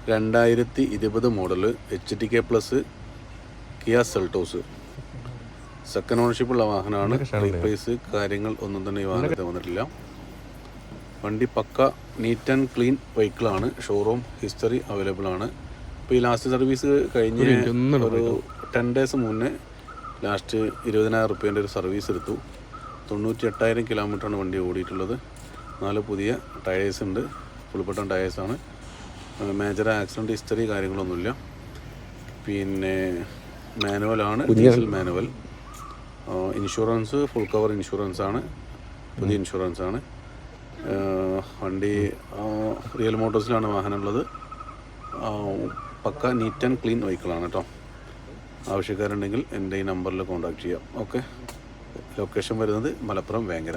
2020 model HTK plus Kia Seltos. Second ഓണർഷിപ്പുള്ള വാഹനമാണ്. Replace കാര്യങ്ങൾ ഒന്നും തന്നെ ഈ വാഹനത്തിൽ വന്നിട്ടില്ല. വണ്ടി പക്ക നീറ്റ് ആൻഡ് ക്ലീൻ വെഹിക്കിളാണ്. ഷോറൂം ഹിസ്റ്ററി അവൈലബിൾ ആണ്. ഇപ്പോൾ ഈ ലാസ്റ്റ് സർവീസ് കഴിഞ്ഞ് ഒരു 10 days മുന്നേ ലാസ്റ്റ് 20,000 റുപ്യേൻ്റെ ഒരു സർവീസ് എടുത്തു. 98,000 കിലോമീറ്ററാണ് വണ്ടി ഓടിയിട്ടുള്ളത്. 4 പുതിയ ടയേഴ്സ് ഉണ്ട്. ഫുൾ ബട്ടൺ ടയേഴ്സാണ്. മേജർ ആക്സിഡൻറ്റ് ഹിസ്റ്ററി കാര്യങ്ങളൊന്നുമില്ല. പിന്നെ മാനുവലാണ്, diesel manual. Insurance full cover ഇൻഷുറൻസാണ്, പുതിയ ഇൻഷുറൻസാണ്. വണ്ടി റിയൽ മോട്ടോഴ്സിലാണ് വാഹനമുള്ളത്. പക്ക നീറ്റ് ആൻഡ് ക്ലീൻ വെഹിക്കിളാണ് കേട്ടോ. ആവശ്യക്കാരുണ്ടെങ്കിൽ എൻ്റെ ഈ നമ്പറിൽ കോൺടാക്ട് ചെയ്യാം. ഓക്കെ. ലൊക്കേഷൻ വരുന്നത് മലപ്പുറം വേങ്ങര.